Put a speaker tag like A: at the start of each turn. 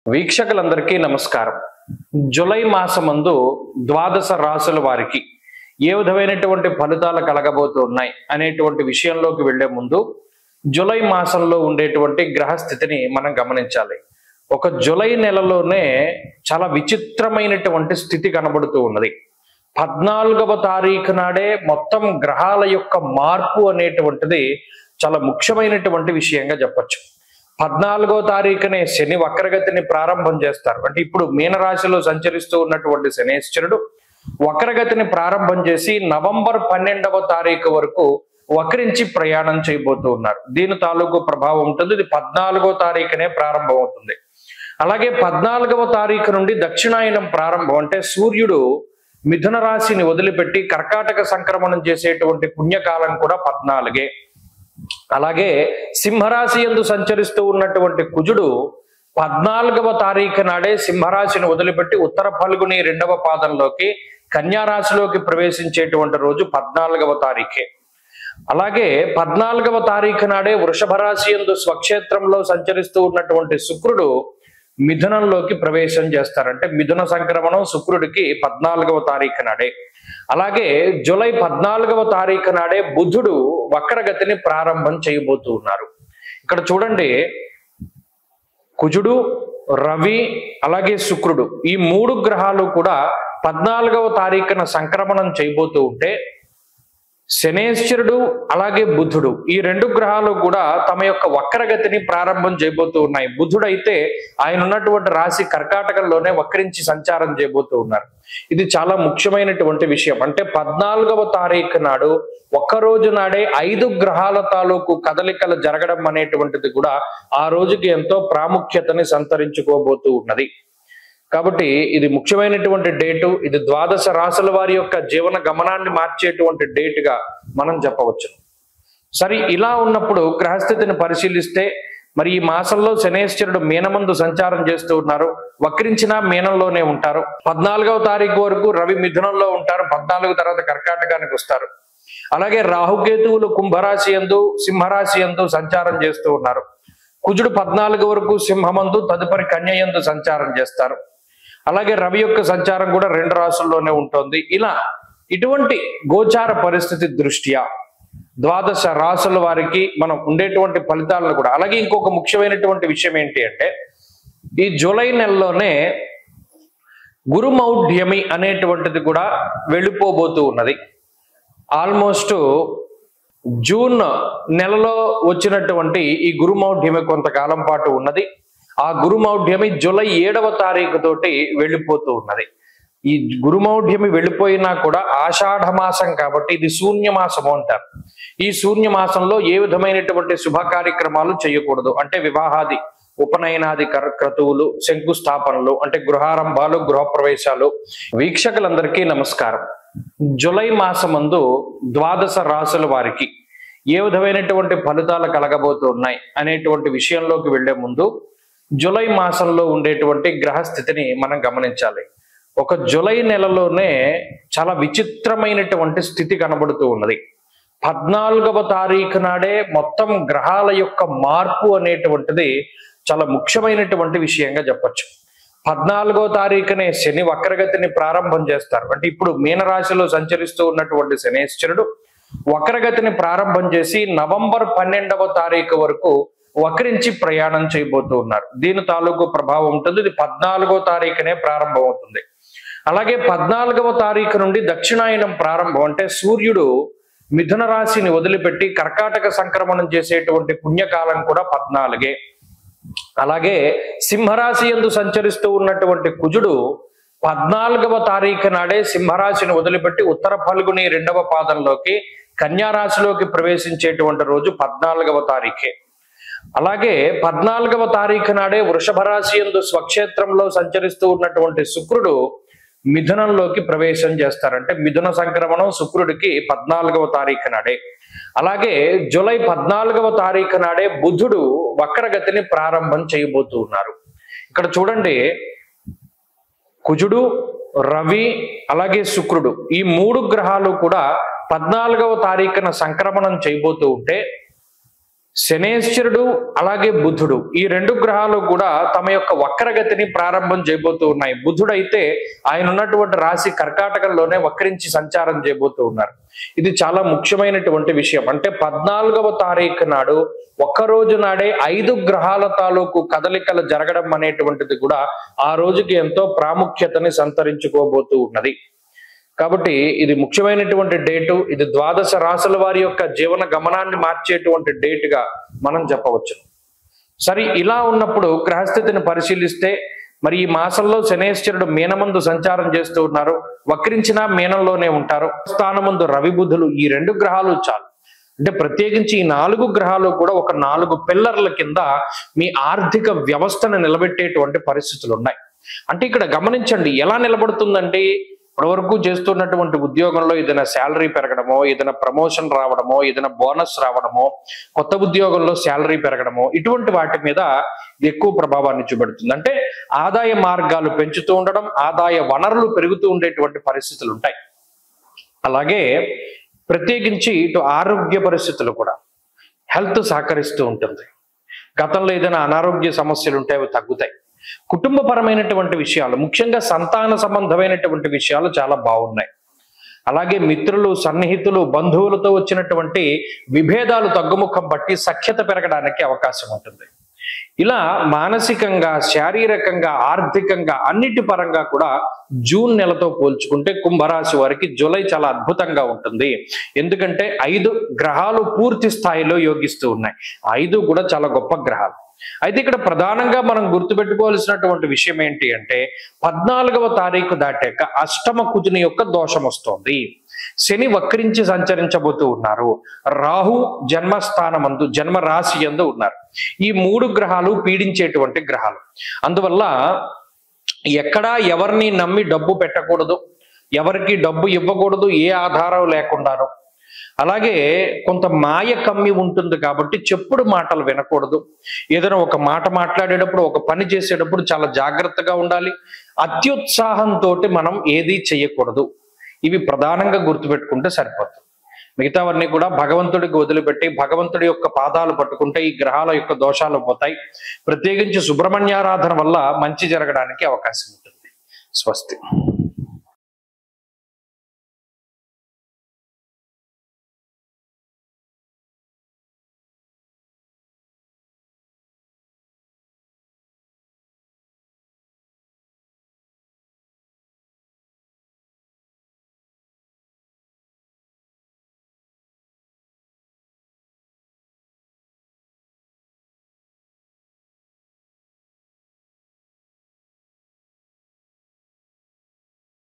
A: వీక్షకులందరికీ నమస్కారం. జూలై మాసమందు ద్వాదశ రాశుల వారికి ఏ విధమైనటువంటి ఫలితాలు కలగబోతున్నాయి అనేటువంటి విషయంలోకి వెళ్లే ముందు జూలై మాసంలో ఉండేటువంటి గ్రహ స్థితిని మనం గమనించాలి. ఒక జూలై నెలలోనే చాలా విచిత్రమైనటువంటి స్థితి కనబడుతూ ఉన్నది. 14వ తారీఖు నాడే మొత్తం గ్రహాల యొక్క మార్పు అనేటువంటిది చాలా ముఖ్యమైనటువంటి విషయంగా చెప్పచ్చు. 14వ తారీఖునే శని వక్రగతిని ప్రారంభం చేస్తారు. అంటే ఇప్పుడు మీనరాశిలో సంచరిస్తూ ఉన్నటువంటి శనేశ్వరుడు వక్రగతిని ప్రారంభం చేసి నవంబర్ 12వ తారీఖు వరకు వక్రించి ప్రయాణం చేయబోతూ ఉన్నారు. దీని తాలూకు ప్రభావం ఉంటుంది. ఇది 14వ తారీఖునే ప్రారంభం అవుతుంది. అలాగే 14వ తారీఖు నుండి దక్షిణాయనం ప్రారంభం. అంటే సూర్యుడు మిథున రాశిని వదిలిపెట్టి కర్కాటక సంక్రమణం చేసేటువంటి పుణ్యకాలం కూడా 14. అలాగే సింహరాశి యందు సంచరిస్తూ ఉన్నటువంటి కుజుడు 14వ తారీఖు నాడే సింహరాశిని వదిలిపెట్టి ఉత్తర ఫల్గుని 2వ పాదంలోకి కన్యా రాశిలోకి ప్రవేశించేటువంటి రోజు 14వ తారీఖే. అలాగే 14వ తారీఖు నాడే వృషభ రాశి యందు స్వక్షేత్రంలో సంచరిస్తూ ఉన్నటువంటి శుక్రుడు మిథునంలోకి ప్రవేశం చేస్తారంటే మిథున సంక్రమణం శుక్రుడికి 14వ తారీఖు నాడే. అలాగే జూలై 14వ తారీఖు నాడే బుధుడు వక్రగతిని ప్రారంభం చేయబోతూ ఉన్నారు. ఇక్కడ చూడండి, కుజుడు, రవి అలాగే శుక్రుడు ఈ 3 గ్రహాలు కూడా 14వ తారీఖున సంక్రమణం చేయబోతూ ఉంటే శనేశ్వరుడు అలాగే బుధుడు ఈ 2 గ్రహాలు కూడా తమ యొక్క వక్రగతిని ప్రారంభం చేయబోతూ ఉన్నాయి. బుధుడు అయితే ఆయన ఉన్నటువంటి రాశి కర్కాటకంలోనే వక్రించి సంచారం చేయబోతూ ఉన్నారు. ఇది చాలా ముఖ్యమైనటువంటి విషయం. అంటే 14వ తారీఖు నాడు ఒక్కరోజు నాడే 5 గ్రహాల తాలూకు కదలికలు జరగడం అనేటువంటిది కూడా ఆ రోజుకి ఎంతో ప్రాముఖ్యతని సంతరించుకోబోతూ ఉన్నది. కాబట్టి ఇది ముఖ్యమైనటువంటి డేటు. ఇది ద్వాదశ రాశుల వారి యొక్క జీవన గమనాన్ని మార్చేటువంటి డేటుగా మనం చెప్పవచ్చు. సరే, ఇలా ఉన్నప్పుడు గ్రహస్థితిని పరిశీలిస్తే మరి ఈ మాసంలో శనేశ్వరుడు మీనమందు సంచారం చేస్తూ ఉన్నారు. వక్రించిన మీనంలోనే ఉంటారు. 14వ తారీఖు వరకు రవి మిథునంలో ఉంటారు. 14 తర్వాత కర్కాటకానికి వస్తారు. అలాగే రాహుకేతువులు కుంభరాశి యందు సింహరాశి యందు సంచారం చేస్తూ ఉన్నారు. కుజుడు 14 వరకు సింహమందు తదుపరి కన్య యందు సంచారం చేస్తారు. అలాగే రవి యొక్క సంచారం కూడా 2 రాశుల్లోనే ఉంటుంది. ఇలా ఇటువంటి గోచార పరిస్థితి దృష్ట్యా ద్వాదశ రాశుల వారికి మనం ఉండేటువంటి ఫలితాలను కూడా అలాగే ఇంకొక ముఖ్యమైనటువంటి విషయం ఏంటి అంటే ఈ జూలై నెలలోనే గురుమౌఢ్యమి అనేటువంటిది కూడా వెళ్ళిపోబోతూ ఉన్నది. ఆల్మోస్ట్ జూన్ నెలలో వచ్చినటువంటి ఈ గురుమౌఢ్యమి కొంతకాలం పాటు ఉన్నది. ఆ గురుమౌఢ్యమి జూలై 7వ తారీఖు తోటి వెళ్ళిపోతూ ఉన్నది. ఈ గురుమౌఢ్యమి వెళ్ళిపోయినా కూడా ఆషాఢ మాసం కాబట్టి ఇది శూన్యమాసము అంటారు. ఈ శూన్యమాసంలో ఏ విధమైనటువంటి శుభ కార్యక్రమాలు చేయకూడదు. అంటే వివాహాది ఉపనయనాది క్రతువులు, శంకుస్థాపనలు అంటే గృహారంభాలు, గృహప్రవేశాలు. వీక్షకులందరికీ నమస్కారం. జూలై మాసమందు ద్వాదశ రాశుల వారికి ఏ విధమైనటువంటి ఫలితాలు కలగబోతున్నాయి అనేటువంటి విషయంలోకి వెళ్లే ముందు జూలై మాసంలో ఉండేటువంటి గ్రహ స్థితిని మనం గమనించాలి. ఒక జూలై నెలలోనే చాలా విచిత్రమైనటువంటి స్థితి కనబడుతూ ఉన్నది. 14వ తారీఖు నాడే మొత్తం గ్రహాల యొక్క మార్పు అనేటువంటిది చాలా ముఖ్యమైనటువంటి విషయంగా చెప్పచ్చు. 14వ తారీఖునే శని వక్రగతిని ప్రారంభం చేస్తారు. అంటే ఇప్పుడు మీనరాశిలో సంచరిస్తూ ఉన్నటువంటి శనేశ్వరుడు వక్రగతిని ప్రారంభం చేసి నవంబర్ 12వ తారీఖు వరకు వక్రించి ప్రయాణం చేయబోతూ ఉన్నారు. దీని తాలూకు ప్రభావం ఉంటుంది. ఇది 14వ తారీఖునే ప్రారంభం అవుతుంది. అలాగే 14వ తారీఖు నుండి దక్షిణాయనం ప్రారంభం. అంటే సూర్యుడు మిథున రాశిని వదిలిపెట్టి కర్కాటక సంక్రమణం చేసేటువంటి పుణ్యకాలం కూడా 14. అలాగే సింహరాశి యందు సంచరిస్తూ ఉన్నటువంటి కుజుడు 14వ తారీఖు నాడే సింహరాశిని వదిలిపెట్టి ఉత్తర ఫల్గుని 2వ పాదంలోకి కన్యా రాశిలోకి ప్రవేశించేటువంటి రోజు 14వ తారీఖే. అలాగే 14వ తారీఖు నాడే వృషభ రాశి యందు స్వక్షేత్రంలో సంచరిస్తూ ఉన్నటువంటి శుక్రుడు మిథునంలోకి ప్రవేశం చేస్తారంటే మిథున సంక్రమణం శుక్రుడికి 14వ తారీఖు నాడే. అలాగే జూలై 14వ తారీఖు నాడే బుధుడు వక్రగతిని ప్రారంభం చేయబోతూ ఉన్నారు. ఇక్కడ చూడండి, కుజుడు, రవి అలాగే శుక్రుడు ఈ 3 గ్రహాలు కూడా 14వ తారీఖున సంక్రమణం చేయబోతూ ఉంటే శనేశ్వరుడు అలాగే బుధుడు ఈ రెండు గ్రహాలు కూడా తమ యొక్క వక్రగతిని ప్రారంభం చేయబోతూ ఉన్నాయి. బుధుడు అయితే ఆయన ఉన్నటువంటి రాశి కర్కాటకంలోనే వక్రించి సంచారం చేయబోతూ ఉన్నారు. ఇది చాలా ముఖ్యమైనటువంటి విషయం. అంటే 14వ తారీఖు నాడు ఒక్కరోజు నాడే 5 గ్రహాల తాలూకు కదలికలు జరగడం అనేటువంటిది కూడా ఆ రోజుకి ఎంతో ప్రాముఖ్యతని సంతరించుకోబోతూ ఉన్నది. కాబట్టి ఇది ముఖ్యమైనటువంటి డేటు. ఇది 12 రాశుల వారి యొక్క జీవన గమనాన్ని మార్చేటువంటి డేటుగా మనం చెప్పవచ్చు. సరే, ఇలా ఉన్నప్పుడు గ్రహస్థితిని పరిశీలిస్తే మరి ఈ మాసంలో శనేశ్వరుడు మీనమందు సంచారం చేస్తూ ఉన్నారు. వక్రించిన మీనంలోనే ఉంటారు. స్థానమందు రవి బుధులు ఈ 2 గ్రహాలు చాలు. అంటే ప్రత్యేకించి ఈ 4 గ్రహాలు కూడా ఒక 4 పిల్లర్ల కింద మీ ఆర్థిక వ్యవస్థను నిలబెట్టేటువంటి పరిస్థితులు ఉన్నాయి. అంటే ఇక్కడ గమనించండి ఎలా నిలబడుతుందంటే, ఇప్పటివరకు చేస్తున్నటువంటి ఉద్యోగంలో ఏదైనా శాలరీ పెరగడమో, ఏదైనా ప్రమోషన్ రావడమో, ఏదైనా బోనస్ రావడమో, కొత్త ఉద్యోగంలో శాలరీ పెరగడమో, ఇటువంటి వాటి మీద ఎక్కువ ప్రభావాన్ని చూపెడుతుంది. అంటే ఆదాయ మార్గాలు పెంచుతూ ఉండడం, ఆదాయ వనరులు పెరుగుతూ ఉండేటువంటి పరిస్థితులు ఉంటాయి. అలాగే ప్రత్యేకించి ఇటు ఆరోగ్య పరిస్థితులు కూడా హెల్త్ సహకరిస్తూ ఉంటుంది. గతంలో ఏదైనా అనారోగ్య సమస్యలు ఉంటే అవి తగ్గుతాయి. కుటుంబపరమైనటువంటి విషయాలు, ముఖ్యంగా సంతాన సంబంధమైనటువంటి విషయాలు చాలా బాగున్నాయి. అలాగే మిత్రులు, సన్నిహితులు, బంధువులతో వచ్చినటువంటి విభేదాలు తగ్గుముఖం బట్టి సఖ్యత పెరగడానికి అవకాశం ఉంటుంది. ఇలా మానసికంగా, శారీరకంగా, ఆర్థికంగా అన్నిటి పరంగా కూడా జూన్ నెలతో పోల్చుకుంటే కుంభరాశి వారికి జూలై చాలా అద్భుతంగా ఉంటుంది. ఎందుకంటే 5 గ్రహాలు పూర్తి స్థాయిలో యోగిస్తూ ఉన్నాయి. 5 కూడా చాలా గొప్ప గ్రహాలు. అయితే ఇక్కడ ప్రధానంగా మనం గుర్తుపెట్టుకోవాల్సినటువంటి విషయం ఏంటి అంటే, 14వ తారీఖు దాటాక అష్టమ కుజుని యొక్క దోషం వస్తోంది. శని వక్రించి సంచరించబోతూ ఉన్నారు. రాహు జన్మస్థానమందు, జన్మ రాశి యందు ఉన్నారు. ఈ 3 గ్రహాలు పీడించేటువంటి గ్రహాలు. అందువల్ల ఎక్కడా ఎవరిని నమ్మి డబ్బు పెట్టకూడదు, ఎవరికి డబ్బు ఇవ్వకూడదు, ఏ ఆధారం లేకుండాను. అలాగే కొంత మాయ కమ్మి ఉంటుంది కాబట్టి చెప్పుడు మాటలు వినకూడదు. ఏదైనా ఒక మాట మాట్లాడేటప్పుడు, ఒక పని చేసేటప్పుడు చాలా జాగ్రత్తగా ఉండాలి. అత్యుత్సాహంతో మనం ఏది చేయకూడదు. ఇవి ప్రధానంగా గుర్తుపెట్టుకుంటే సరిపోతుంది. మిగతావన్నీ కూడా భగవంతుడికి వదిలిపెట్టి భగవంతుడి యొక్క పాదాలు పట్టుకుంటే ఈ గ్రహాల యొక్క దోషాలు పోతాయి. ప్రత్యేకించి సుబ్రహ్మణ్యారాధన వల్ల మంచి జరగడానికి అవకాశం ఉంటుంది. స్వస్తి.